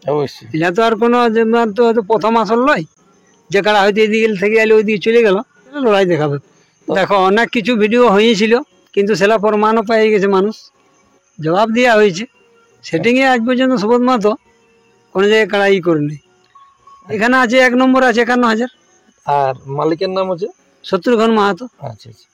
অবশ্যই এটা তো আর কোনো তো হয়তো প্রথম আসল নয় যে কারা হয়তো এদিকে থেকে এলে ওইদিকে চলে গেল, লড়াই দেখাবে। দেখো অনেক কিছু ভিডিও হয়েছিল, কিন্তু সেটা প্রমাণও পেয়ে গেছে, মানুষ জবাব দেওয়া হয়েছে। সেটিংয়ে আজ পর্যন্ত সুবোধ মাহাতো কোনো জায়গায় কাড়াই করেনি। এখানে আছে 1 নম্বর আছে 51,000। আর মালিকের নাম হচ্ছে শত্রুঘ্ন মাহাতো। আচ্ছা আচ্ছা।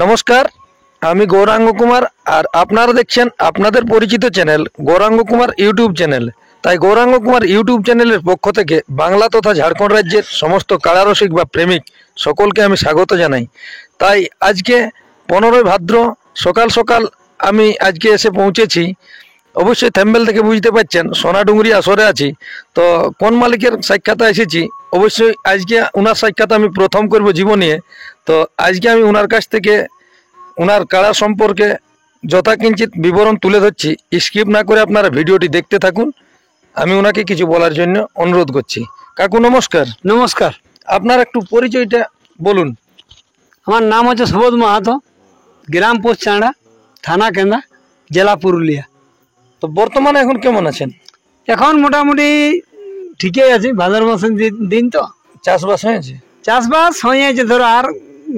নমস্কার, আমি গৌরাঙ্গ কুমার, আর আপনারা দেখছেন আপনাদের পরিচিত channel Gouranga Kumar YouTube channel. তাই গৌরাঙ্গ কুমার ইউটিউব চ্যানেলের পক্ষ থেকে বাংলা তথা ঝাড়খণ্ড রাজ্যের সমস্ত কাড়ারসিক বা প্রেমিক সকলকে আমি স্বাগত জানাই। তাই আজকে 15 ভাদ্র সকাল সকাল আমি আজকে এসে পৌঁছেছি। অবশ্যই থ্যাম্বেল থেকে বুঝতে পারছেন সোনাডুঙ্গরি আসরে আছি। তো কোন মালিকের সাক্ষাতে এসেছি, অবশ্যই আজকে ওনার সাক্ষাৎ আমি প্রথম করব জীবনে। তো আজকে আমি ওনার কাছ থেকে ওনার কাড়া সম্পর্কে যথাকিঞ্চিত বিবরণ তুলে ধরছি। স্কিপ না করে আপনারা ভিডিওটি দেখতে থাকুন। আমি ওনাকে কিছু বলার জন্য অনুরোধ করছি। কাকু নমস্কার। নমস্কার। আপনার একটু পরিচয়টা বলুন। আমার নাম হচ্ছে সুবোধ মাহাতো, গ্রাম পোস্ট চাঁড়া, থানা কেন্দা, জেলা পুরুলিয়া। তো বর্তমানে এখন কেমন আছেন? এখন মোটামুটি ঠিকই আছে, ভাদ্র মাসের দিন তো চাষবাস হয়েছে? চাষবাস হয়ে আছে, ধরো আর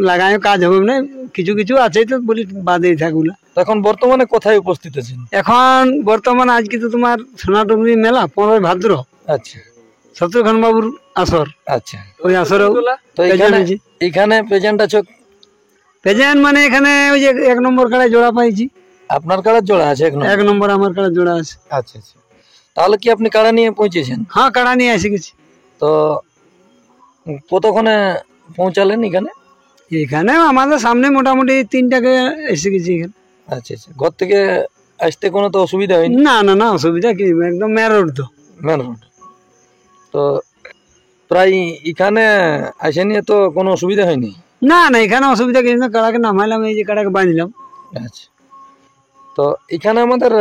লাগায় কাজ হবে না, কিছু কিছু আছে তো বলি বাদে থাকুলা। এখন বর্তমানে কোথায় উপস্থিত আছেন? এখন বর্তমানে আজকে তো তোমার সোনাডুঙ্গরি মেলা 15 ভাদ্র। আচ্ছা। শত্রুঘ্ন বাবুর আসর। আচ্ছা। ওই আসরে তো এখানে প্রেজেন্ট আছো? প্রেজেন্ট মানে এখানে ওই যে 1 নম্বর কাড়ায় জোড়া পাইছি। আপনার কাড়ার জোড়া আছে? 1 নম্বর আমার কাড়া জোড়া আছে। আচ্ছা আচ্ছা। তাহলে কি আপনি কাড়া নিয়ে পৌঁছেছেন? হ্যাঁ, কাড়া নিয়ে এসে গেছি। তো কতক্ষণে পৌঁছালেন এখানে? এখানে আমাদের সামনে মোটামুটি 3টাকে এসে গেছি এখানে। আচ্ছা আচ্ছা। ঘর থেকে আসতে কোনো তো অসুবিধা হয়নি? না না না, অসুবিধা কি, একদম মেন রোড তো। মেন রোড তো প্রায় এখানে আসে নিয়ে তো কোনো অসুবিধা হয়নি? না না, এখানে অসুবিধা কিছু না, কাড়াকে নামাইলাম, এই যে কাড়াকে বাঁধলাম। আচ্ছা। তো এখানে আমাদের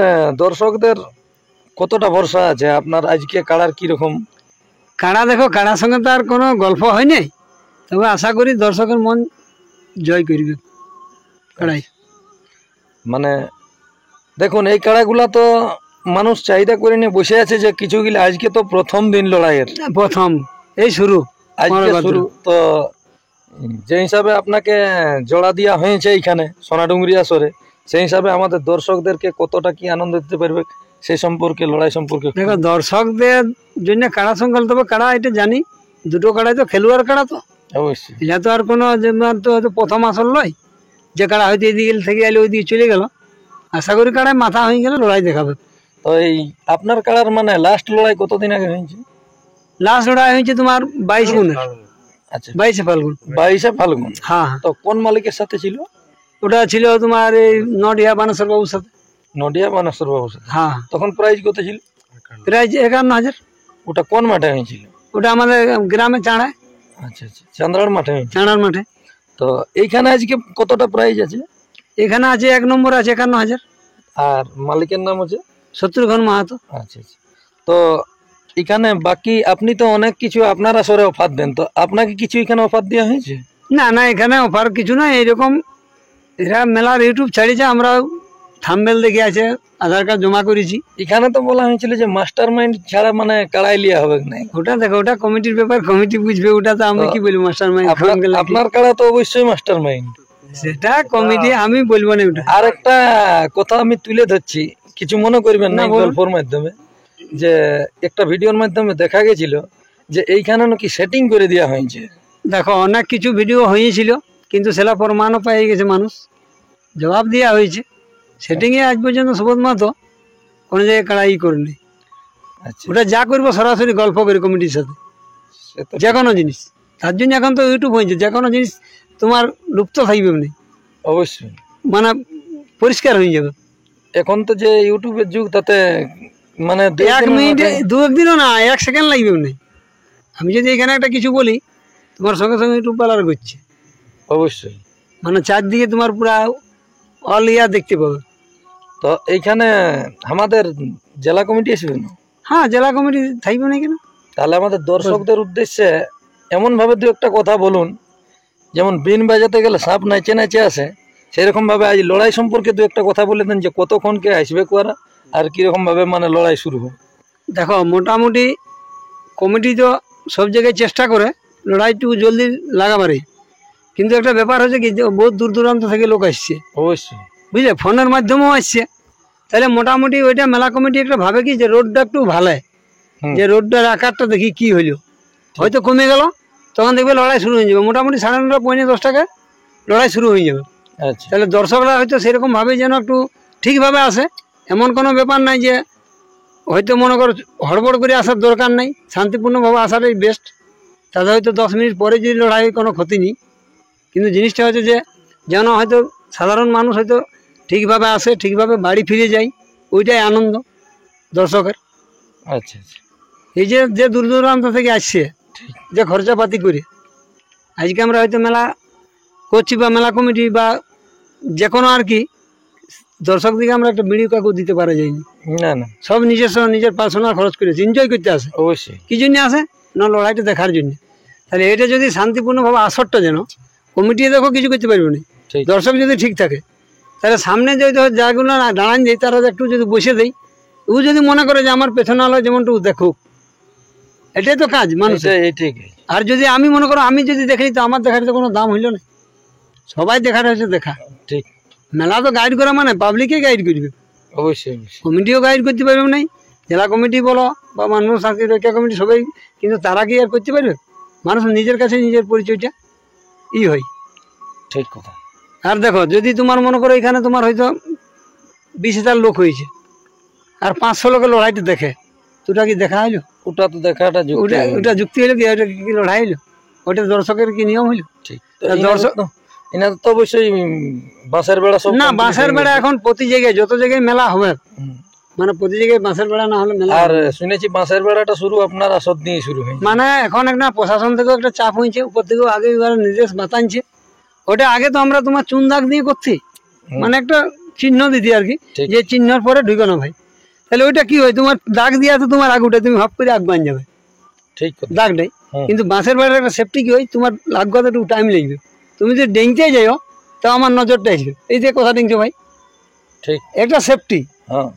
দর্শকদের কতটা ভরসা আছে আপনার আজকে কাড়ার কিরকম? কাড়া দেখো, কাড়ার সঙ্গে তো আর কোনো গল্প হয় নাই, তবে আশা করি দর্শকের মন জয় করবে কাড়াই। মানে দেখুন, এই কাড়াগুলা তো মানুষ চাহিদা করে নিয়ে বসে আছে যে কিছুগুলো আজকে তো প্রথম দিন লড়াইয়ের, প্রথম এই শুরু, আজকে শুরু। তো যে হিসাবে আপনাকে জোড়া দেওয়া হয়েছে এইখানে সোনাডুঙ্গরি আসরে, সেই হিসাবে আমাদের দর্শকদেরকে কতটা কি আনন্দ দিতে পারবে সেই সম্পর্কে, লড়াই সম্পর্কে? দেখো, দর্শকদের জন্য কাড়া সঙ্গে, তবে কাড়া এটা জানি দুটো কাড়াই তো খেলোয়াড় কাড়া, তো অবশ্যই এটা তো আর কোনো তো হয়তো প্রথম আসল নয় যে কাড়া হয়তো এদিকে থেকে এলে ওইদিকে চলে গেল। আশা করি কাড়ায় মাথা হয়ে গেলে লড়াই দেখাবে। তো এই আপনার কাড়ার মানে লাস্ট লড়াই কতদিন আগে হয়েছে? লাস্ট লড়াই হয়েছে তোমার 22 গুণের। আচ্ছা, 22 ফাল্গুন। 22 ফাল্গুন। হ্যাঁ। তো কোন মালিকের সাথে ছিল ওটা? ছিল তোমার এই নডিয়া বানেশ্বর বাবুর সাথে। নডিয়া বানেশ্বর বাবুর সাথে? হ্যাঁ। তখন প্রাইস কত ছিল? প্রাইস 51,000। ওটা কোন মাঠে হয়েছিল? ওটা আমাদের গ্রামে চাঁড়ায়। আচ্ছা আচ্ছা, চান্দ্রার মাঠে হয়েছে? চাঁড়ার মাঠে। তো এইখানে আজকে কতটা প্রাইস আছে? এখানে আছে 1 নম্বর আছে 51,000। আর মালিকের নাম হচ্ছে শত্রুঘ্ন মাহাতো। আচ্ছা আচ্ছা। তো এখানে বাকি আপনি তো অনেক কিছু আপনার আসরে অফার দেন, তো আপনাকে কিছু এখানে অফার দেওয়া হয়েছে? না না, এখানে অফার কিছু না, এইরকম এরা মেলার ইউটিউব ছাড়িয়েছে, আমরা থাম্বনেল দেখে আছে, আধার কার্ড জমা করেছি। এখানে তো বলা হয়েছিল যে মাস্টার মাইন্ড ছাড়া মানে কাড়াই লিয়া হবে না। ওটা দেখো, ওটা কমিটির ব্যাপার, কমিটি বুঝবে, ওটা তো আমি কি বলি মাস্টার মাইন্ড। আপনার কাড়া তো অবশ্যই মাস্টার মাইন্ড, সেটা কমিটি, আমি বলবো না ওটা। আর একটা কথা আমি তুলে ধরছি, কিছু মনে করবেন না, গল্পের মাধ্যমে, যে একটা ভিডিওর মাধ্যমে দেখা গেছিল যে এইখানে নাকি সেটিং করে দেওয়া হয়েছে। দেখো, অনেক কিছু ভিডিও হয়েছিল, কিন্তু সেটা প্রমাণও পেয়ে গেছে, মানুষ জবাব দেওয়া হয়েছে। সেটিংয়ে আজ পর্যন্ত সুবোধ মাহাতো কোনো জায়গায় কাড়াই করেনি। আচ্ছা। ওটা যা করবো সরাসরি গল্প করে কমিটির সাথে, যে কোনো জিনিস। তার জন্য এখন তো ইউটিউব হয়েছে, যে কোনো জিনিস তোমার লুপ্ত থাকবে না, অবশ্যই মানে পরিষ্কার হয়ে যাবে। এখন তো যে ইউটিউবের যুগ, তাতে মানে 1 মিনিট 2 দিনও না, 1 সেকেন্ড লাগবে না। আমি যদি এখানে একটা কিছু বলি, তোমার সঙ্গে সঙ্গে ইউটিউব পালার করছে। অবশ্যই মানে চারদিকে তোমার পুরা অল দেখতে পাবে। তো এইখানে আমাদের জেলা কমিটি আসবে না? হ্যাঁ, জেলা কমিটি থাকবে না কেন? তাহলে আমাদের দর্শকদের উদ্দেশ্যে এমন ভাবে দু একটা কথা বলুন, যেমন বিন বাজাতে গেলে সাপ নাচে নাচে আসে, সেরকম ভাবে আজ লড়াই সম্পর্কে দু একটা কথা বলে দেন, যে কতক্ষণকে আসবে কোয়ারা আর কিরকম ভাবে মানে লড়াই শুরু হবে। দেখো, মোটামুটি কমিটি তো সব জায়গায় চেষ্টা করে লড়াইটুকু জলদি লাগাবারই, কিন্তু একটা ব্যাপার হচ্ছে কি, যে বহুত দূর দূরান্ত থেকে লোক আসছে, অবশ্যই বুঝলে, ফোনের মাধ্যমেও আসছে। তাহলে মোটামুটি ওইটা মেলা কমিটি একটা ভাবে কি, যে রোডটা একটু ভালো, যে রোডটার আকারটা দেখি কি হইলো, হয়তো কমে গেল, তখন দেখবে লড়াই শুরু হয়ে যাবে। মোটামুটি 9:30 পৌনে 10 টাকায় লড়াই শুরু হয়ে যাবে। আচ্ছা, তাহলে দর্শকরা হয়তো সেরকম ভাবে যেন একটু ঠিকভাবে আসে, এমন কোনো ব্যাপার নাই যে হয়তো মনে করো হড়বড় করে আসার দরকার নাই, শান্তিপূর্ণভাবে আসাটাই বেস্ট। তাদের হয়তো 10 মিনিট পরে যদি লড়াই কোনো ক্ষতি নেই, কিন্তু জিনিসটা হচ্ছে যে যেন হয়তো সাধারণ মানুষ হয়তো ঠিকভাবে আসে, ঠিকভাবে বাড়ি ফিরে যায়, ওইটাই আনন্দ দর্শকের। আচ্ছা আচ্ছা, এই যে যে দূর দূরান্ত থেকে আসছে, যে খরচাপাতি করে আজকে আমরা হয়তো মেলা করছি, বা মেলা কমিটি বা যে কোনো আর কি, দর্শক দিকে আমরা একটা বিড়ি কাকু দিতে পারা যায়নি। না না, সব নিজের পার্সোনাল খরচ করেছে, এনজয় করতে আসে। অবশ্যই। কি জন্য আসে না, লড়াইটা দেখার জন্য। তাহলে এটা যদি শান্তিপূর্ণভাবে আসরটা যেন কমিটি দেখো কিছু করতে পারবে না, ঠিক। দর্শক যদি ঠিক থাকে, তাহলে সামনে যদি যাগুলো দাঁড়ান যাই, তারা একটু যদি বসে দেয়, ও যদি মনে করে যে আমার পেছনে আলো যেমনটু দেখুক, এটাই তো কাজ মানুষের। ঠিক। আর যদি আমি মনে করো আমি যদি দেখি, তো আমার দেখার তো কোনো দাম হইল না। সবাই দেখার হচ্ছে দেখা, ঠিক। মেলা তো গাইড করা মানে পাবলিকে গাইড করবে, অবশ্যই অবশ্যই। কমিটিও গাইড করতে পারবে নাই, জেলা কমিটি বলো বা মানুষ শান্তি রক্ষা কমিটি, সবাই। কিন্তু তারা কি আর করতে পারবে? মানুষ নিজের কাছে নিজের পরিচয়টা হয়। ঠিক কথা। আর দেখো, যদি তোমার মনে করো এখানে তোমার হয়তো 20,000 লোক হয়েছে, আর 500 লোকের লড়াইটা দেখে, তো ওটা কি দেখা হইলো? ওটা তো দেখাটা ওটা যুক্তি হইলো কি? ওটা কি লড়াই হইলো? ওটা দর্শকের কি নিয়ম হইলো? ঠিক। দর্শক এনাদের তো অবশ্যই বাঁশের বেড়া সব না, বাঁশের বেড়া এখন প্রতি জায়গায় যত জায়গায় মেলা হবে, মানে প্রতি জায়গায় বাঁশের বেড়া না হলে মেলা। আর শুনেছি বাঁশের বেড়াটা শুরু আপনার আসর দিয়ে শুরু হয়েছে। মানে এখন একটা প্রশাসন থেকেও একটা চাপ হয়েছে, উপর থেকেও আগে নির্দেশ বাতানছে। ওটা আগে তো আমরা তোমার চুন দাগ দিয়ে করছি, মানে একটা চিহ্ন দিতি আর কি, যে চিহ্নর পরে ঢুকে না ভাই। তাহলে ওইটা কি হয়, তোমার দাগ দিয়ে আছে তোমার আগুটা, তুমি ভাব করে আগ বান যাবে, ঠিক দাগটাই। কিন্তু বাঁশের বেড়ার একটা সেফটি কি হয়, তোমার লাগতে একটু টাইম লাগবে। তুমি যদি ডেংতে যাও, তো আমার নজরটা আসবে, এই যে কথা ডেংছো ভাই, ঠিক একটা সেফটি। হ্যাঁ,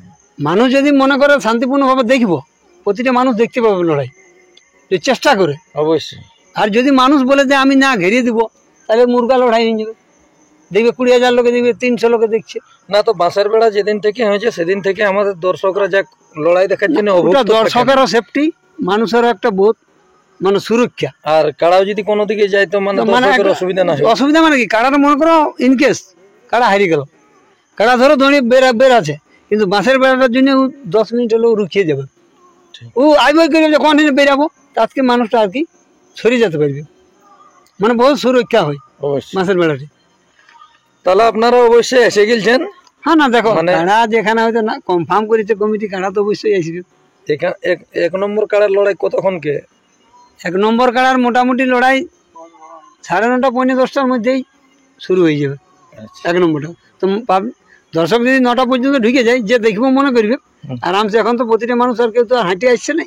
মানুষ যদি মনে করে শান্তিপূর্ণভাবে দেখবো, প্রতিটা মানুষ দেখতে পাবে লড়াই, যদি চেষ্টা করে অবশ্যই। আর যদি মানুষ বলে যে আমি না ঘেরিয়ে দিব, তাহলে মুরগা লড়াই হয়ে যাবে, দেখবে 20,000 লোকে দেখবে 300 লোকে দেখছে না। তো বাঁশের বেড়া যেদিন থেকে হয়েছে সেদিন থেকে আমাদের দর্শকরা যা লড়াই দেখার জন্য দর্শকেরও সেফটি, মানুষেরও একটা বোধ, মানে সুরক্ষা। আর কারাও যদি কোনো দিকে যায় তো মানে অসুবিধা না হয়। অসুবিধা মানে কি, কারাটা মনে করো ইনকেস কারা হারিয়ে গেল, কারা ধরো দড়িয়ে বের আছে, কিন্তু বাঁশের বেড়াটার জন্য 10 মিনিট হলেও রুখিয়ে যাবে। ও আইবই করে যখন বেরাবো, আজকে মানুষটা আর কি সরিয়ে যেতে পারবে, মানে বহুত সুরক্ষা হয় বাঁশের বেড়াটি। তাহলে আপনারা অবশ্যই এসে গেছেন। হ্যাঁ, না দেখো, কাড়া যেখানে হয়তো না কনফার্ম করেছে কমিটি, কাড়া তো অবশ্যই আসবে। এক নম্বর কাড়ার লড়াই কতক্ষণকে? 1 নম্বর কাড়ার মোটামুটি লড়াই 9:30 পৌনে 10টার মধ্যেই শুরু হয়ে যাবে। 1 নম্বরটা তো দর্শক যদি 9টা পর্যন্ত ঢুকে যায়, যে দেখবো মনে করবে আরামসে। এখন তো প্রতিটা মানুষ আর কেউ তো হাঁটে আসছে না,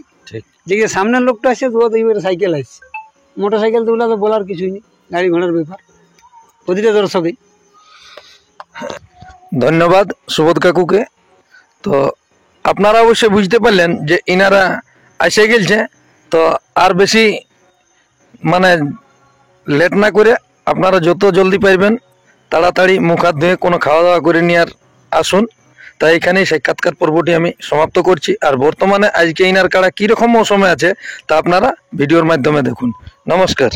যে সামনের লোকটা আসছে তো দেখবে সাইকেল আসছে, মোটর সাইকেল, তো ওগুলো তো বলার কিছুই নেই, গাড়ি ঘোড়ার ব্যাপার প্রতিটা দর্শকই। ধন্যবাদ সুবোধ কাকুকে। তো আপনারা অবশ্যই বুঝতে পারলেন যে ইনারা এসে গেছে, তো আর বেশি মানে লেট না করে আপনারা যত জলদি পাইবেন তাড়াতাড়ি মুখ হাত ধুয়ে কোনো খাওয়া দাওয়া করে নিয়ে আর আসুন। তাই এখানেই সাক্ষাৎকার পর্বটি আমি সমাপ্ত করছি। আর বর্তমানে আজকে ইনার কাড়া কীরকম মৌসুমে আছে তা আপনারা ভিডিওর মাধ্যমে দেখুন। নমস্কার।